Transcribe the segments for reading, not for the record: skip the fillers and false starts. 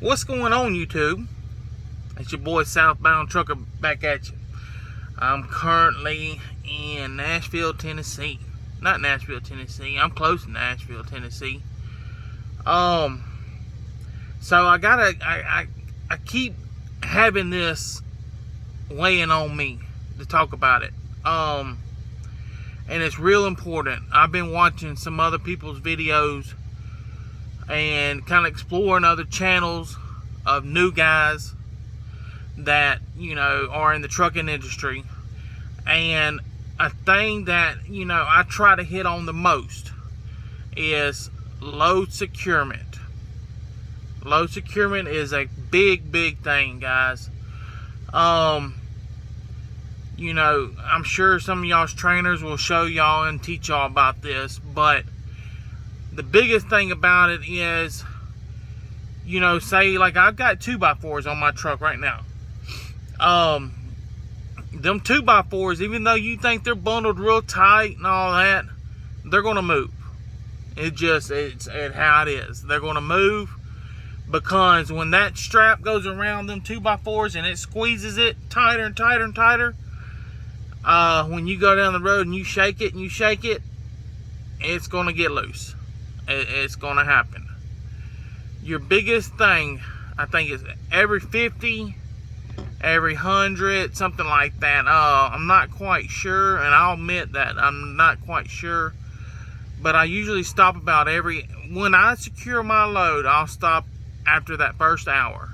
What's going on, YouTube? It's your boy Southbound Trucker back at you. I'm currently in Nashville, Tennessee. Not Nashville, Tennessee. I'm close to Nashville, Tennessee. So I keep having this weighing on me to talk about it. And it's real important. I've been watching some other people's videos and kind of exploring other channels of new guys that, you know, are in the trucking industry. And a thing that, you know, I try to hit on the most is load securement. Load securement is a big thing, guys. You know, I'm sure some of y'all's trainers will show y'all and teach y'all about this, but the biggest thing about it is, you know, say like I've got 2x4s on my truck right now. Them 2x4s, even though you think they're bundled real tight and all that, they're gonna move. It's how it is. They're gonna move because when that strap goes around them 2x4s and it squeezes it tighter and tighter and tighter, when you go down the road and you shake it, it's gonna get loose. It's gonna happen. Your biggest thing, I think, is every 50, every 100, something like that. I'm not quite sure, and I'll admit that I'm not quite sure, but I usually stop about when I secure my load, I'll stop after that first hour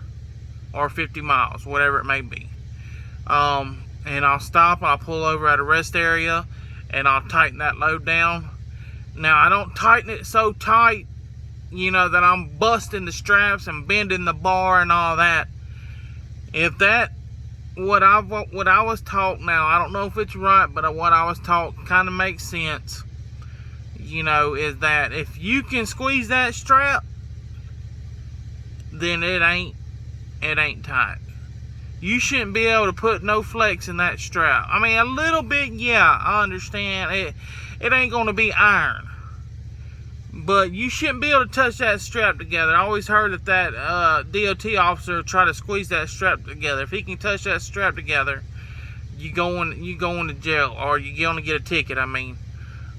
or 50 miles, whatever it may be. And I'll stop, I'll pull over at a rest area, and I'll tighten that load down. Now, I don't tighten it so tight, you know, that I'm busting the straps and bending the bar and all that. If that, what I was taught, now, I don't know if it's right, but what I was taught kind of makes sense, you know, is that if you can squeeze that strap, then it ain't tight. You shouldn't be able to put no flex in that strap. I mean, a little bit, yeah, I understand. It ain't going to be iron. But you shouldn't be able to touch that strap together. I always heard that DOT officer try to squeeze that strap together. If he can touch that strap together, you going to jail, or you're going to get a ticket, I mean.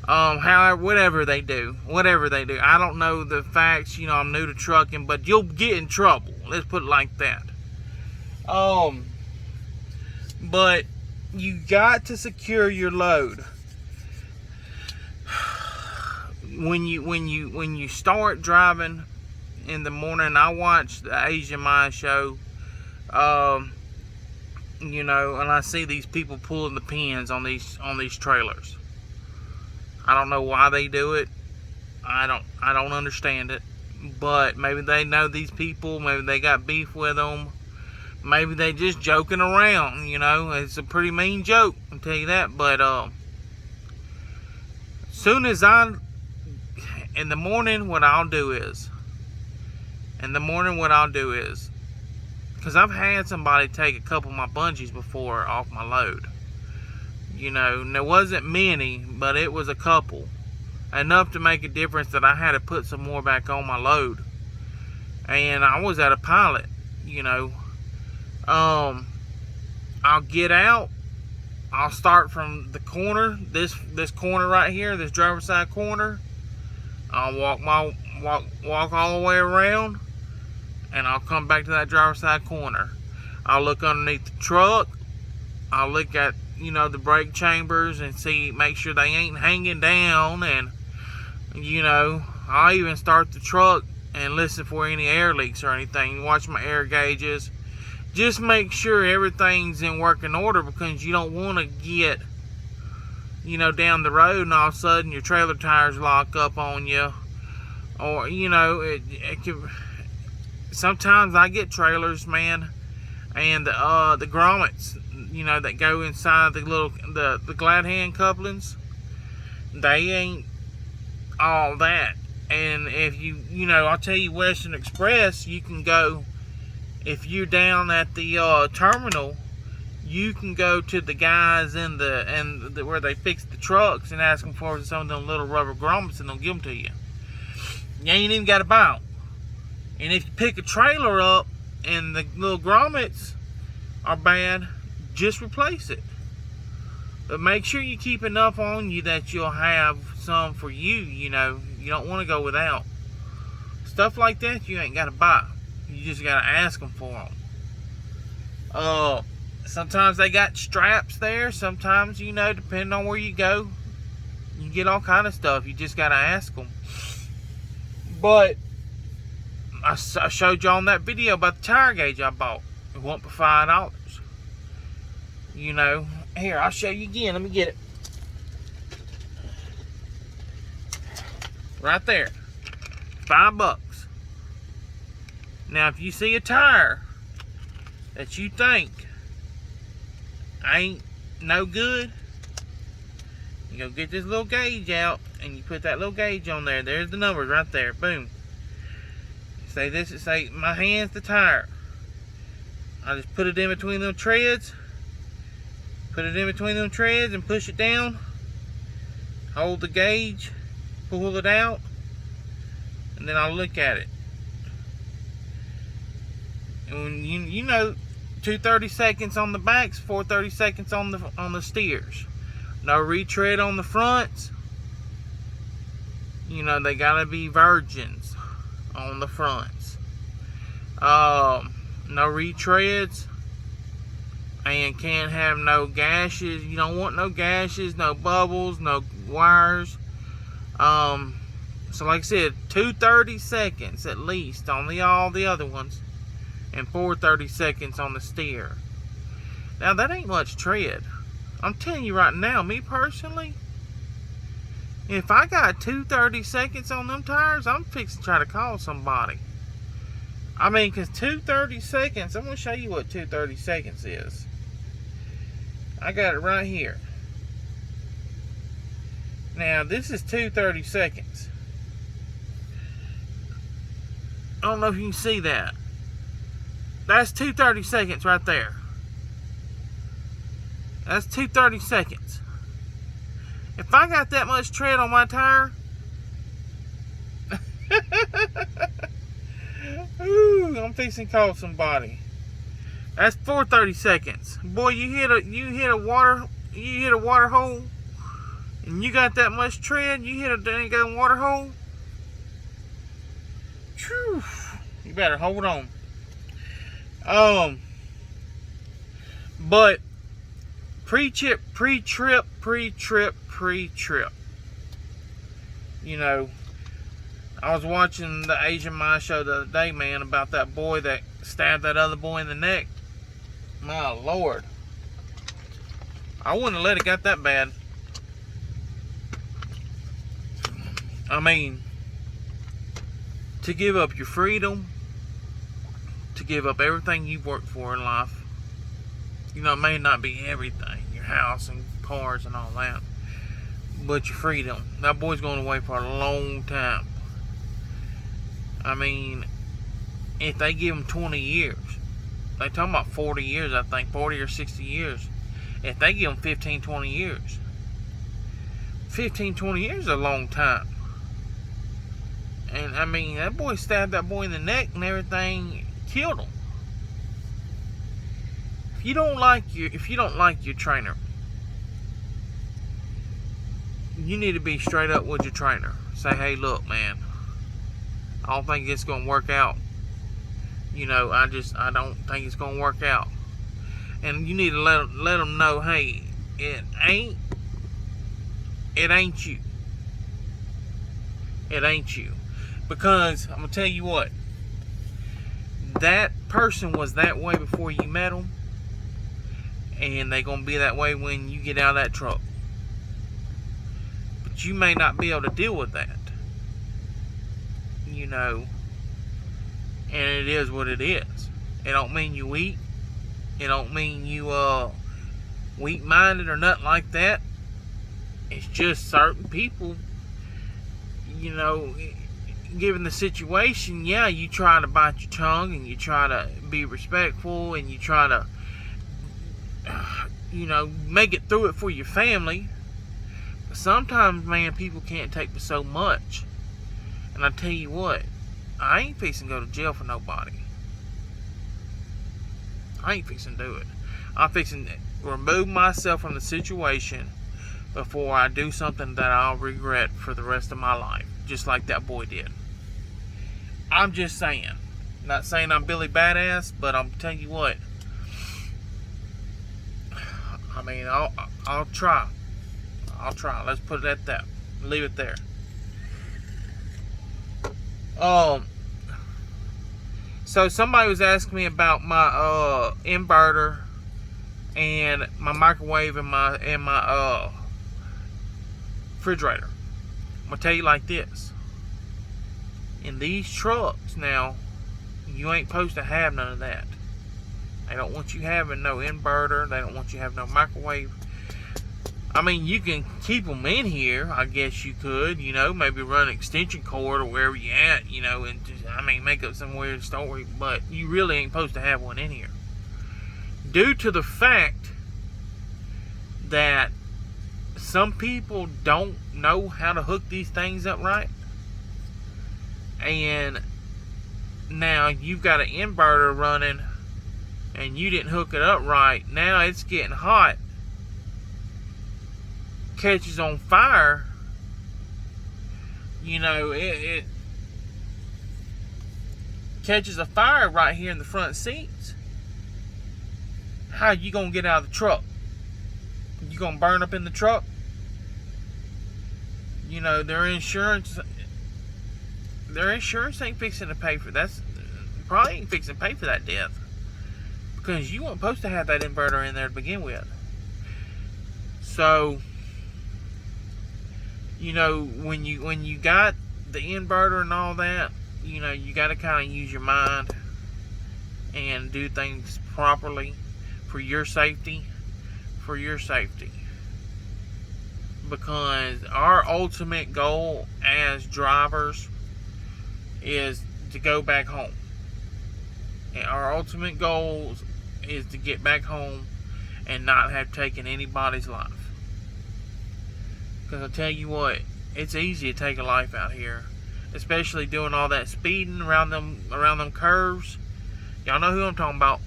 However, whatever they do. I don't know the facts, you know, I'm new to trucking, but you'll get in trouble. Let's put it like that. But you got to secure your load. When you start driving in the morning, I watch the Asian Mind show, you know, and I see these people pulling the pins on these trailers. I don't know why they do it. I don't understand it. But maybe they know these people, maybe they got beef with them. Maybe they just joking around, you know. It's a pretty mean joke, I'll tell you that. But soon as in the morning, what I'll do is, because I've had somebody take a couple of my bungees before off my load. You know, and there wasn't many, but it was a couple. Enough to make a difference that I had to put some more back on my load. And I was at a pilot, you know. I'll get out. I'll start from the corner, this corner right here, this driver's side corner. I'll walk all the way around, and I'll come back to that driver's side corner. I'll look underneath the truck. I'll look at, you know, the brake chambers and make sure they ain't hanging down, and, you know, I'll even start the truck and listen for any air leaks or anything. Watch my air gauges. Just make sure everything's in working order, because you don't want to get, you know, down the road and all of a sudden your trailer tires lock up on you. Or, you know, it can, sometimes I get trailers, man, and the grommets, you know, that go inside the glad hand couplings, they ain't all that. And if you know, I'll tell you, Western Express, you can go, if you're down at the terminal, you can go to the guys in where they fix the trucks and ask them for some of them little rubber grommets, and they'll give them to you. You ain't even got to buy them. And if you pick a trailer up and the little grommets are bad, just replace it. But make sure you keep enough on you that you'll have some for you. You know, you don't want to go without. Stuff like that you ain't got to buy. You just got to ask them for them. Sometimes they got straps there. Sometimes, you know, depending on where you go, you get all kind of stuff. You just got to ask them. But I showed you on that video about the tire gauge I bought. It went for $5. You know, here, I'll show you again. Let me get it. Right there. $5. Now, if you see a tire that you think ain't no good, you go get this little gauge out and you put that little gauge on there. There's the numbers right there. Boom. Say this, say my hand's the tire. I just put it in between them treads. Put it in between them treads and push it down. Hold the gauge, pull it out, and then I'll look at it. And when you know, 230 seconds on the backs, 430 seconds on the steers. No retread on the fronts. You know, they gotta be virgins on the fronts. No retreads. And can't have no gashes. You don't want no gashes, no bubbles, no wires. So like I said, 230 seconds at least on all the other ones, and 430 seconds on the steer. Now that ain't much tread. I'm telling you right now, me personally, if I got 230 seconds on them tires, I'm fixing to try to call somebody. I mean, because 230 seconds, I'm going to show you what 230 seconds is. I got it right here. Now, this is 230 seconds. I don't know if you can see that. That's 230 seconds right there. That's 230 seconds. If I got that much tread on my tire, ooh, I'm fixing to call somebody. That's 430 seconds. Boy, you hit a water hole, and you got that much tread. You hit a dang good water hole. Whew, you better hold on. But pre-trip. You know, I was watching the Asian Mind show the other day, man, about that boy that stabbed that other boy in the neck. My Lord. I wouldn't have let it get that bad. I mean, to give up your freedom, to give up everything you've worked for in life. You know, it may not be everything, your house and cars and all that, but your freedom. That boy's going away for a long time. I mean, if they give him 20 years, they talking about 40 years, I think, 40 or 60 years. If they give him 15, 20 years, 15, 20 years is a long time. And I mean, that boy stabbed that boy in the neck and everything, killed him. If you don't like your trainer, you need to be straight up with your trainer. Say, hey, look, man, I don't think it's gonna work out. You know, I don't think it's gonna work out. And you need to let them know, hey, it ain't you. It ain't you. Because I'm gonna tell you what, that person was that way before you met them, and they're gonna be that way when you get out of that truck. But you may not be able to deal with that. You know, and it is what it is. It don't mean you weak. It don't mean you weak-minded or nothing like that. It's just certain people, you know, given the situation, yeah, you try to bite your tongue and you try to be respectful and you try to, you know, make it through it for your family. But sometimes, man, people can't take so much. And I tell you what, I ain't fixing to go to jail for nobody. I ain't fixing to do it. I'm fixing to remove myself from the situation before I do something that I'll regret for the rest of my life, just like that boy did. I'm just saying. Not saying I'm Billy Badass, but I'm telling you what. I mean, I'll try. I'll try. Let's put it at that. Leave it there. So somebody was asking me about my inverter and my microwave and my refrigerator. I'm gonna tell you like this. In these trucks now, you ain't supposed to have none of that. They don't want you having no inverter. They don't want you having no microwave. I mean, you can keep them in here. I guess you could, you know, maybe run an extension cord or wherever you at, you know, and just, I mean, make up some weird story. But you really ain't supposed to have one in here. Due to the fact that some people don't know how to hook these things up right. And now you've got an inverter running and you didn't hook it up right. Now it's getting hot, catches on fire. You know, it catches a fire right here in the front seats. How you gonna get out of the truck? You gonna burn up in the truck? You know, their insurance ain't fixing to pay for that. Probably ain't fixing to pay for that death, because you weren't supposed to have that inverter in there to begin with. So, you know, when you got the inverter and all that, you know, you got to kind of use your mind and do things properly for your safety. Because our ultimate goal as drivers is to go back home. And our ultimate goal is to get back home and not have taken anybody's life. Because I'll tell you what, it's easy to take a life out here, especially doing all that speeding around them curves. Y'all know who I'm talking about.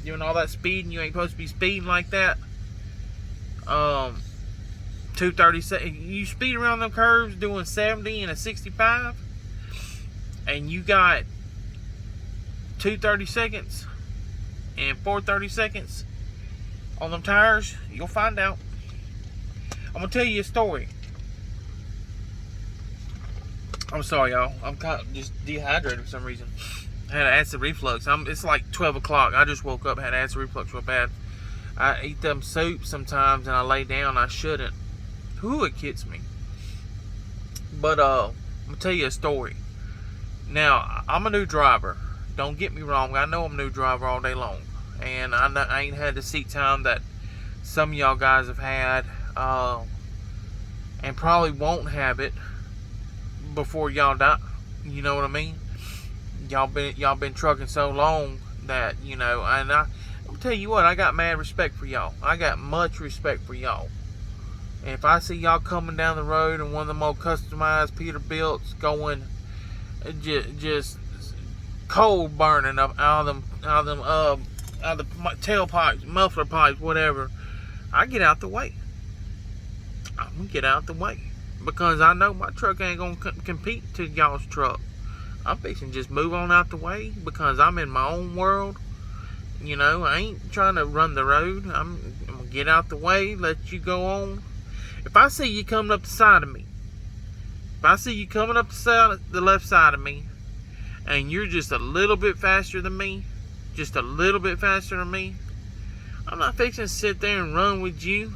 Doing all that speeding, you ain't supposed to be speeding like that. 230. You speed around them curves doing 70 and a 65, and you got 230 seconds and 430 seconds on them tires. You'll find out. I'm gonna tell you a story. I'm sorry, y'all. I'm kind of just dehydrated for some reason. I had acid reflux. It's like 12 o'clock. I just woke up, had acid reflux real bad. I eat them soup sometimes and I lay down. I shouldn't. Who it gets me. But I'm gonna tell you a story. Now, I'm a new driver. Don't get me wrong. I know I'm a new driver all day long, and I ain't had the seat time that some of y'all guys have had, and probably won't have it before y'all die. You know what I mean? Y'all been trucking so long that, you know, and I'm gonna tell you what, I got mad respect for y'all. I got much respect for y'all. And if I see y'all coming down the road in one of them old customized Peterbilts going just cold burning up out of the tailpipes, muffler pipes, whatever, I get out the way. I'm gonna get out the way, because I know my truck ain't gonna compete to y'all's truck. I'm fixing to just move on out the way because I'm in my own world. You know, I ain't trying to run the road. I'm gonna get out the way, let you go on. If I see you coming up the side of me, if I see you coming up the left side of me, and you're just a little bit faster than me, I'm not fixing to sit there and run with you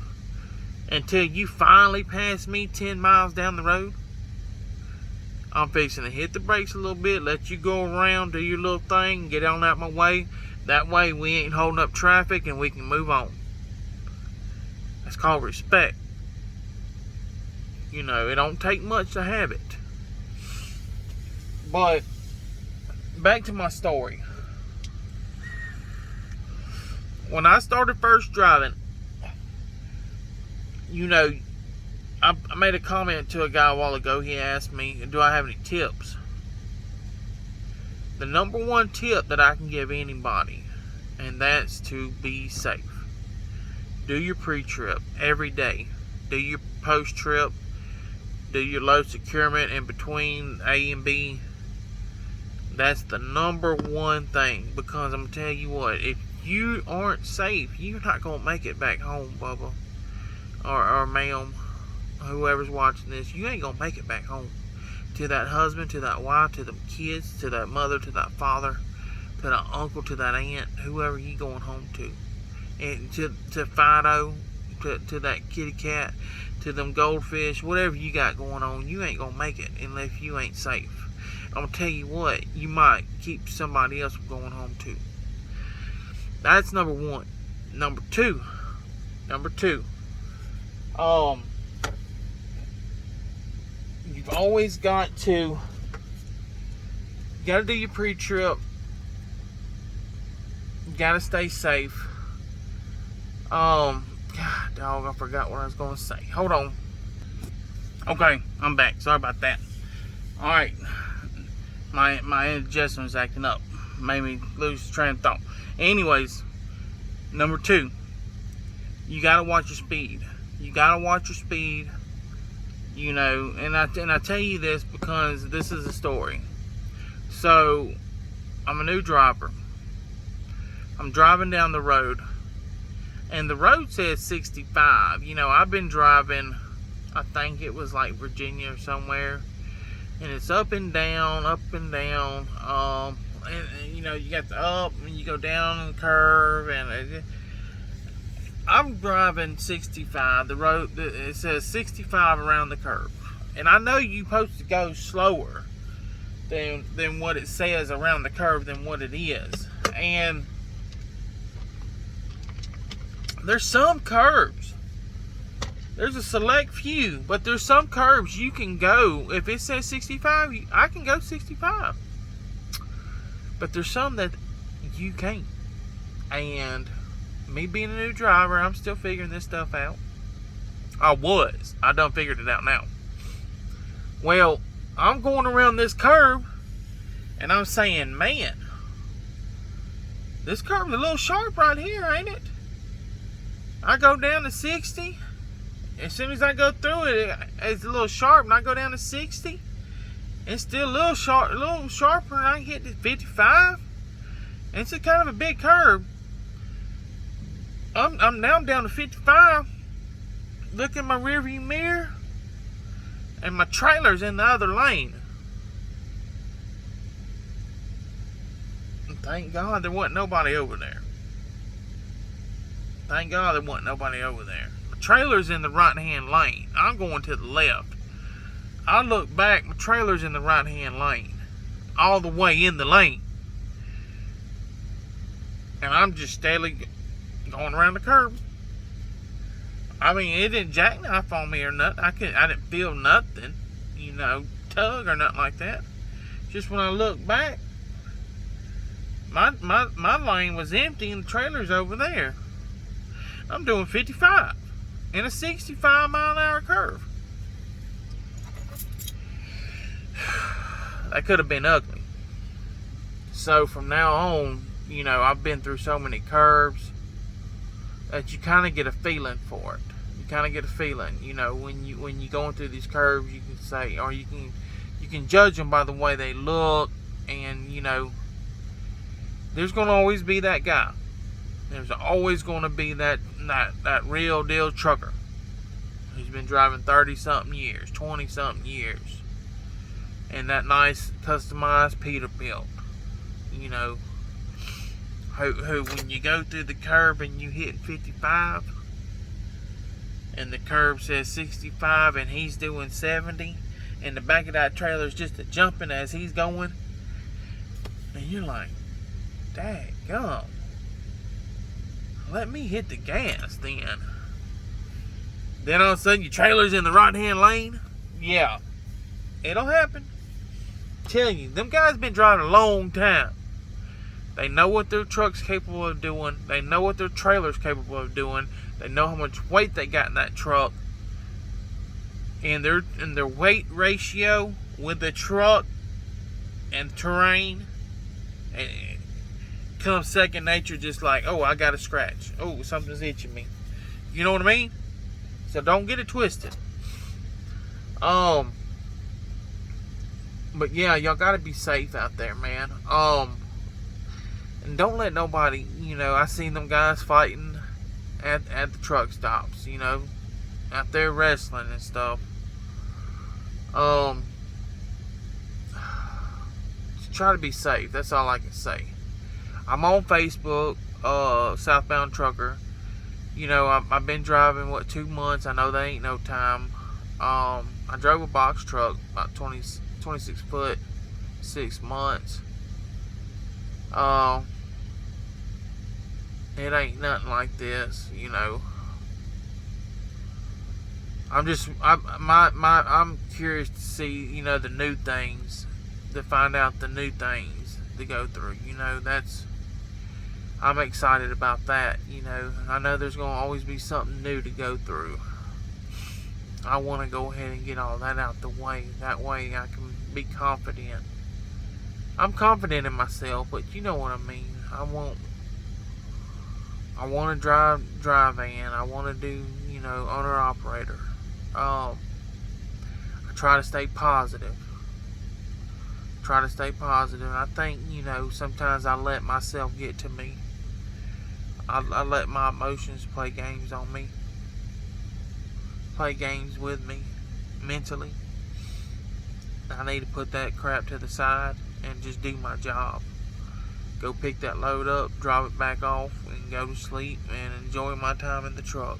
until you finally pass me 10 miles down the road. I'm fixing to hit the brakes a little bit, let you go around, do your little thing, get on out my way. That way we ain't holding up traffic and we can move on. That's called respect. You know, it don't take much to have it. But back to my story. When I started first driving, you know, I made a comment to a guy a while ago. He asked me, do I have any tips? the number one tip that I can give anybody, and that's to be safe. Do your pre-trip every day. Do your post-trip. Do your load securement in between A and B. That's the number one thing, because I'm going to tell you what, if you aren't safe, you're not going to make it back home, Bubba, or ma'am, whoever's watching this. You ain't going to make it back home to that husband, to that wife, to the kids, to that mother, to that father, to that uncle, to that aunt, whoever you going home to. And to Fido, to that kitty cat, to them goldfish, whatever you got going on, you ain't going to make it unless you ain't safe. I'm going to tell you what, you might keep somebody else from going home too. That's number one. Number two, you've always got to do your pre-trip. You got to stay safe. God, dog, I forgot what I was going to say. Hold on. Okay, I'm back. Sorry about that. Alright. My indigestion was acting up. Made me lose train of thought. Anyways, number two, you gotta watch your speed. You gotta watch your speed. You know, and I tell you this because this is a story. So, I'm a new driver. I'm driving down the road, and the road says 65. You know, I've been driving, I think it was like Virginia or somewhere, and it's up and down, and you know, you got the up and you go down the curve, and I'm driving 65. The road, it says 65 around the curve, and I know you're supposed to go slower than what it says around the curve than what it is. And there's some curves, there's a select few, but there's some curves you can go, if it says 65, I can go 65. But there's some that you can't. And me being a new driver, I'm still figuring this stuff out. I done figured it out now. Well, I'm going around this curve, and I'm saying, man, this curve's a little sharp right here, ain't it? I go down to 60. As soon as I go through it, it's a little sharp, and I go down to 60. It's still a little sharper, and I can get to 55. And it's a kind of a big curve. I'm now down to 55. Look in my rearview mirror, and my trailer's in the other lane. And thank God there wasn't nobody over there. Thank God there wasn't nobody over there. My trailer's in the right-hand lane. I'm going to the left. I look back, my trailer's in the right-hand lane. All the way in the lane. And I'm just steadily going around the curve. I mean, it didn't jackknife on me or nothing. I didn't feel nothing, you know, tug or nothing like that. Just when I look back, my lane was empty and the trailer's over there. I'm doing 55 in a 65-mile-an-hour curve. That could have been ugly. So from now on, you know, I've been through so many curves that you kind of get a feeling for it. You kind of get a feeling, you know, when you're going through these curves, you can say, or you can judge them by the way they look, and you know, there's going to always be that guy. There's always going to be that real deal trucker who's been driving 30-something years, 20-something years, and that nice customized Peterbilt, you know, who when you go through the curve and you hit 55 and the curve says 65 and he's doing 70 and the back of that trailer is just jumping as he's going, and you're like, daggum, let me hit the gas then. Then all of a sudden your trailer's in the right hand lane. Yeah, it'll happen. Tell you, them guys been driving a long time. They know what their truck's capable of doing. They know what their trailer's capable of doing. They know how much weight they got in that truck. And their weight ratio with the truck and terrain And it comes second nature, just like, oh, I got a scratch. Oh, something's itching me. You know what I mean? So don't get it twisted. But yeah, y'all gotta be safe out there, man. And don't let nobody, I seen them guys fighting at the truck stops, out there wrestling and stuff. Just try to be safe. That's all I can say. I'm on Facebook, Southbound Trucker. I've been driving, 2 months. I know that ain't no time. I drove a box truck, about 26 foot, 6 months. It ain't nothing like this, I'm curious to see, the new things, to find out the new things to go through. I'm excited about that. I know there's gonna always be something new to go through. I want to go ahead and get all that out the way. That way I can be confident. I'm confident in myself, but you know what I mean. I want to drive van. I want to do, owner operator. I try to stay positive. I think, sometimes I let myself get to me. I let my emotions play games on me. Play games with me mentally. I need to put that crap to the side and just do my job. Go pick that load up, drop it back off, and go to sleep and enjoy my time in the truck.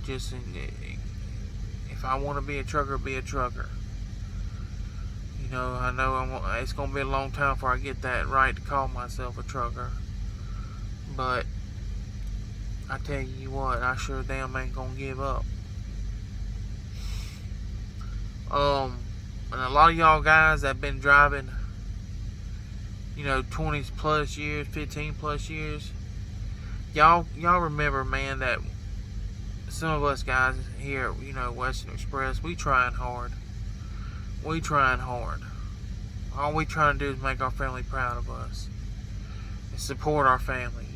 Just if I want to be a trucker, be a trucker. I know it's going to be a long time before I get that right to call myself a trucker. But I tell you what, I sure damn ain't going to give up. And a lot of y'all guys that have been driving, 20 plus years, 15 plus years, y'all remember, man, that some of us guys here, Western Express, we trying hard. All we trying to do is make our family proud of us and support our family.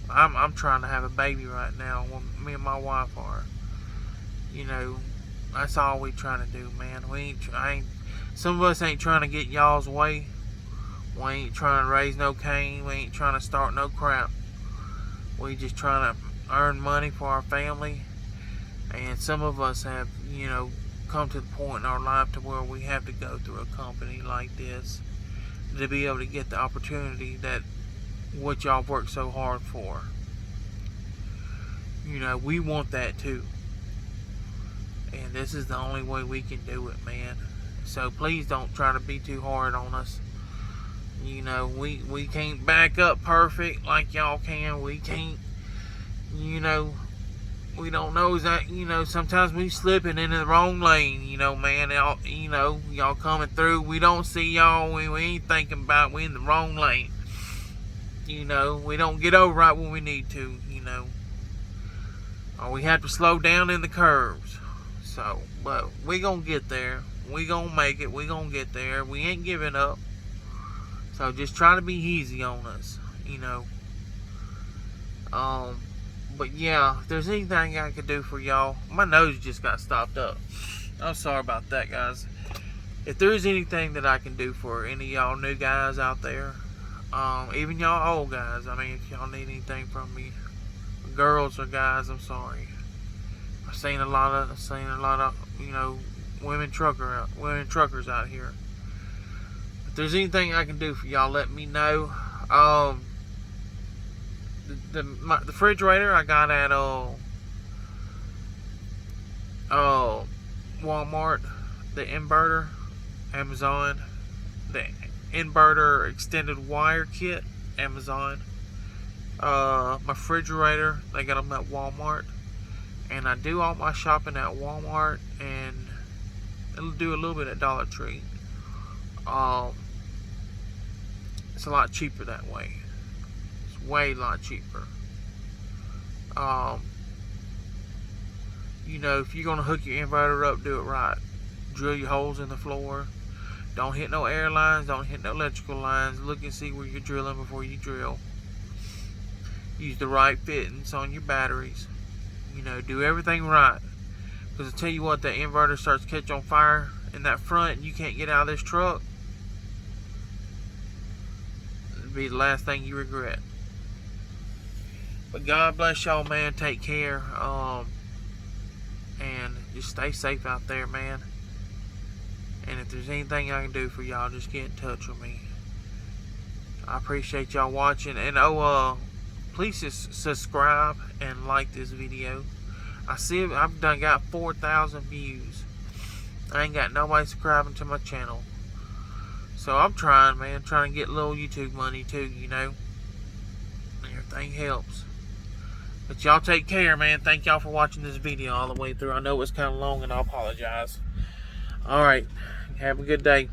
I'm trying to have a baby right now. Me and my wife are. That's all we trying to do, man. Some of us ain't trying to get y'all's way. We ain't trying to raise no Cain. We ain't trying to start no crap. We just trying to earn money for our family. And some of us have, come to the point in our life to where we have to go through a company like this to be able to get the opportunity that what y'all worked so hard for. We want that too. And this is the only way we can do it, man. So please don't try to be too hard on us. We can't back up perfect like y'all can. We can't, we don't know that, sometimes we slipping into the wrong lane, man. Y'all coming through, we don't see y'all, we ain't thinking about we in the wrong lane. We don't get over right when we need to, or we have to slow down in the curves. So, but we gonna get there. We gonna make it. We gonna get there. We ain't giving up. So just try to be easy on us, But yeah, if there's anything I could do for y'all, my nose just got stopped up. I'm sorry about that, guys. If there's anything that I can do for any of y'all new guys out there, even y'all old guys, if y'all need anything from me, girls or guys, I'm sorry. I've seen a lot of, women truckers out here. If there's anything I can do for y'all, let me know. The refrigerator I got at Walmart, the inverter, Amazon, the inverter extended wire kit, Amazon. My refrigerator, they got them at Walmart, and I do all my shopping at Walmart, and it'll do a little bit at Dollar Tree. It's a lot cheaper that way. Way a lot cheaper. If you're gonna hook your inverter up, do it right. Drill your holes in the floor. Don't hit no air lines. Don't hit no electrical lines. Look and see where you're drilling before you drill. Use the right fittings on your batteries. You know, do everything right. Because I tell you what, the inverter starts to catch on fire in that front and you can't get out of this truck, it'll be the last thing you regret. But God bless y'all, man. Take care. And just stay safe out there, man. And if there's anything I can do for y'all, just get in touch with me. I appreciate y'all watching. And please just subscribe and like this video. I see I've done got 4,000 views. I ain't got nobody subscribing to my channel. So I'm trying, man. Trying to get a little YouTube money too, you know. Everything helps. But y'all take care, man. Thank y'all for watching this video all the way through. I know it was kind of long and I apologize. Alright. Have a good day.